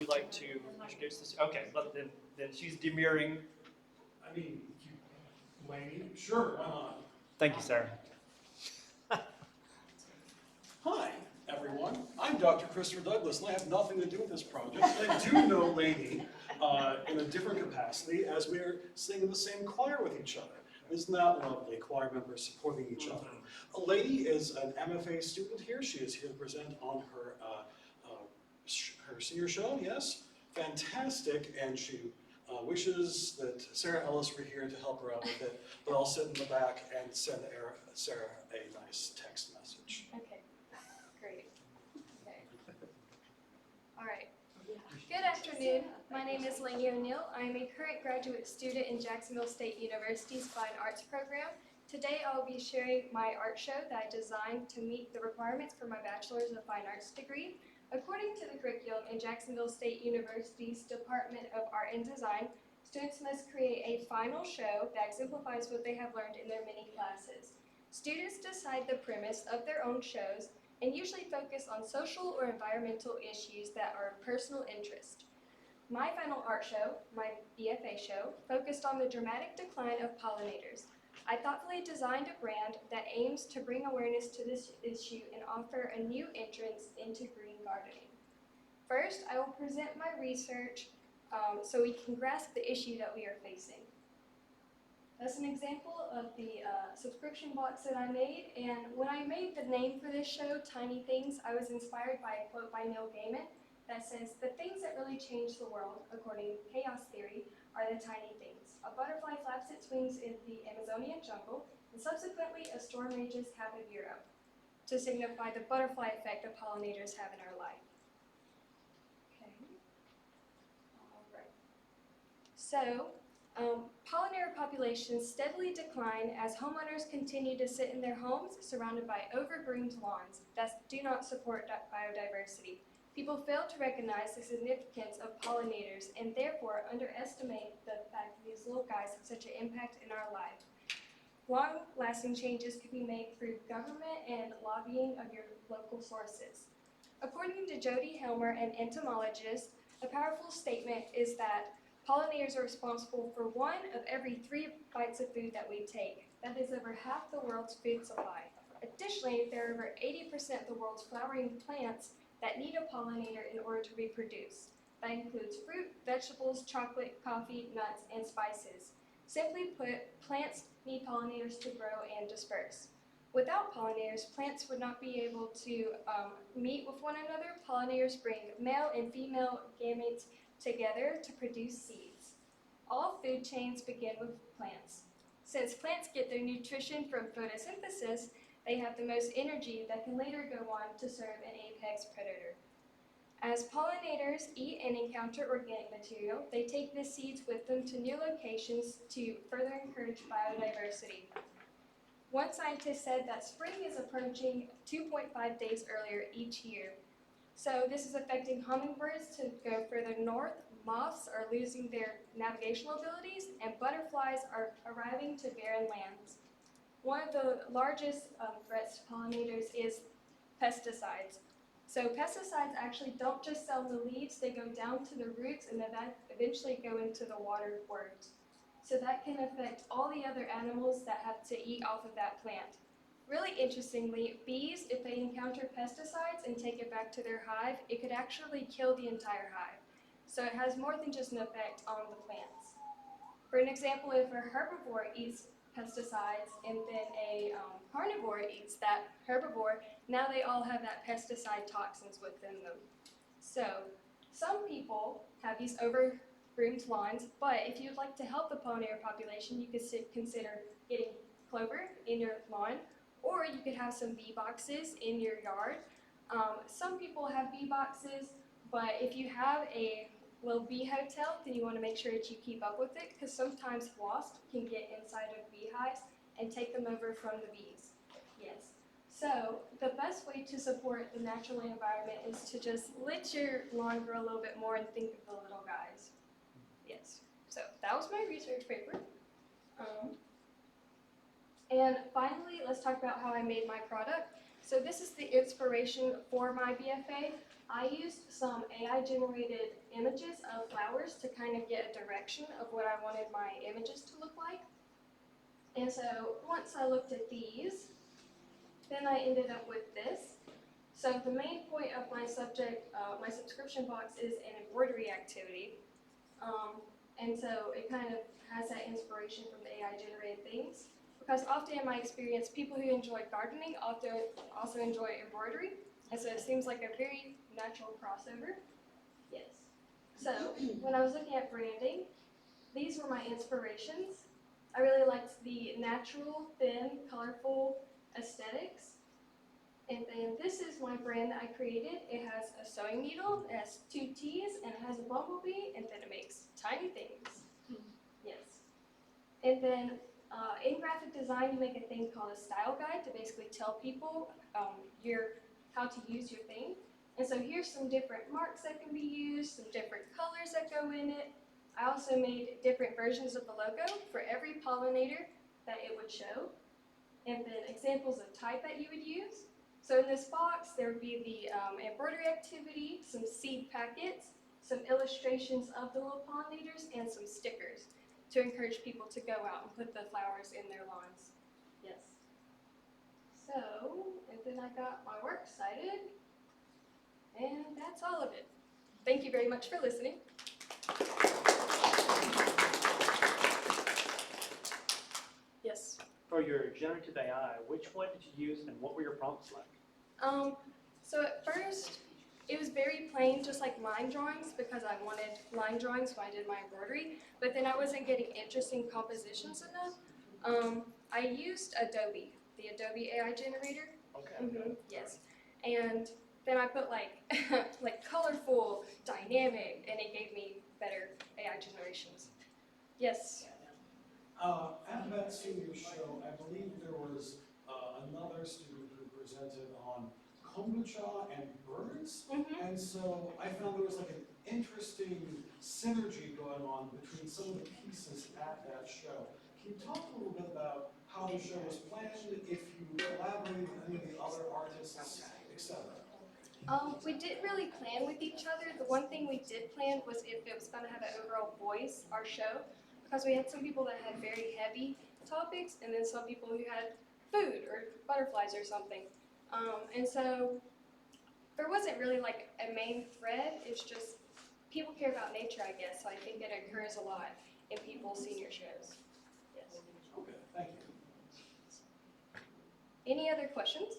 Would like to introduce this? Okay, but then she's demurring. I mean, Laney, sure, why not? Thank you, sir. Hi, everyone. I'm Dr. Christopher Douglas, and I have nothing to do with this project. I do know Laney in a different capacity, as we're singing in the same choir with each other. Isn't that lovely, choir members supporting each other? Laney is an MFA student here. She is here to present on her her senior show, yes? Fantastic, and she wishes that Sarah Ellis were here to help her out with it, but I'll sit in the back and send Sarah a nice text message. Okay, great. Okay. All right. Good afternoon. My name is Laney O'Neill. I am a current graduate student in Jacksonville State University's Fine Arts program. Today I'll be sharing my art show that I designed to meet the requirements for my Bachelor's of Fine Arts degree. According to the curriculum in Jacksonville State University's Department of Art and Design, students must create a final show that exemplifies what they have learned in their mini classes. Students decide the premise of their own shows and usually focus on social or environmental issues that are of personal interest. My final art show, my BFA show, focused on the dramatic decline of pollinators. I thoughtfully designed a brand that aims to bring awareness to this issue and offer a new entrance into green gardening. First, I will present my research so we can grasp the issue that we are facing. That's an example of the subscription box that I made, and when I made the name for this show, Tiny Things, I was inspired by a quote by Neil Gaiman that says, "The things that really change the world, according to chaos theory, are the tiny things. A butterfly flaps its wings in the Amazonian jungle, and subsequently a storm rages half of Europe," to signify the butterfly effect that pollinators have in our life. Okay. All right. So, pollinator populations steadily decline as homeowners continue to sit in their homes surrounded by overgroomed lawns that do not support biodiversity. People fail to recognize the significance of pollinators and therefore underestimate the fact that these little guys have such an impact in our life. Long-lasting changes can be made through government and lobbying of your local sources. According to Jody Helmer, an entomologist, a powerful statement is that pollinators are responsible for 1 of every 3 bites of food that we take. That is over half the world's food supply. Additionally, there are over 80% of the world's flowering plants that need a pollinator in order to reproduce. That includes fruit, vegetables, chocolate, coffee, nuts, and spices. Simply put, plants need pollinators to grow and disperse. Without pollinators, plants would not be able to meet with one another. Pollinators bring male and female gametes together to produce seeds. All food chains begin with plants. Since plants get their nutrition from photosynthesis, they have the most energy that can later go on to serve an apex predator. As pollinators eat and encounter organic material, they take the seeds with them to new locations to further encourage biodiversity. One scientist said that spring is approaching 2.5 days earlier each year. So this is affecting hummingbirds to go further north, moths are losing their navigational abilities, and butterflies are arriving to barren lands. One of the largest threats to pollinators is pesticides. So pesticides actually don't just sell the leaves, they go down to the roots and then eventually go into the water worms. So that can affect all the other animals that have to eat off of that plant. Really interestingly, bees, if they encounter pesticides and take it back to their hive, it could actually kill the entire hive. So it has more than just an effect on the plants. For an example, if a herbivore eats pesticides and then a carnivore eats that herbivore, now they all have that pesticide toxins within them. So some people have these overgroomed lawns, but if you'd like to help the pollinator population, you could consider getting clover in your lawn, or you could have some bee boxes in your yard. Some people have bee boxes, but if you have a little bee hotel, then you want to make sure that you keep up with it, because sometimes wasps can get inside of beehives and take them over from the bees. Yes. So the best way to support the natural environment is to just let your lawn grow a little bit more and think of the little guys. Yes. So that was my research paper. And finally, let's talk about how I made my product. So this is the inspiration for my BFA. I used some AI generated images of flowers to kind of get a direction of what I wanted my images to look like. And so once I looked at these, then I ended up with this. So the main point of my my subscription box is an embroidery activity. And so it kind of has that inspiration from the AI generated things. Because often in my experience, people who enjoy gardening often also enjoy embroidery. And so it seems like a very natural crossover. Yes. So when I was looking at branding, these were my inspirations. I really liked the natural, thin, colorful aesthetics. And then this is my brand that I created. It has a sewing needle, it has 2 T's, and it has a bumblebee, and then it makes tiny things. Yes. And then in graphic design, you make a thing called a style guide to basically tell people how to use your thing. And so here's some different marks that can be used, some different colors that go in it. I also made different versions of the logo for every pollinator that it would show, and then examples of type that you would use. So in this box, there would be the embroidery activity, some seed packets, some illustrations of the little pollinators, and some stickers to encourage people to go out and put the flowers in their lawns. Yes. So, and then I got my works cited, and that's all of it. Thank you very much for listening. Yes. For your generative AI, which one did you use and what were your prompts like? So at first, it was very plain, just like line drawings, because I wanted line drawings when I did my embroidery, but then I wasn't getting interesting compositions enough. I used Adobe, the Adobe AI generator. Okay. Yes. And then I put like, like colorful, dynamic, and it gave me better AI generations. Yes. At that senior show, I believe there was another student who presented on kombucha and birds. And so I found there was like an interesting synergy going on between some of the pieces at that show. Can you talk a little bit about how the show was planned, if you collaborated with any of the other artists, etc.? We didn't really plan with each other. The one thing we did plan was if it was going to have an overall voice, our show, because we had some people that had very heavy topics, and then some people who had food or butterflies or something. And so there wasn't really like a main thread. It's just people care about nature, I guess. So I think it occurs a lot in people's senior shows. Yes. Okay, thank you. Any other questions?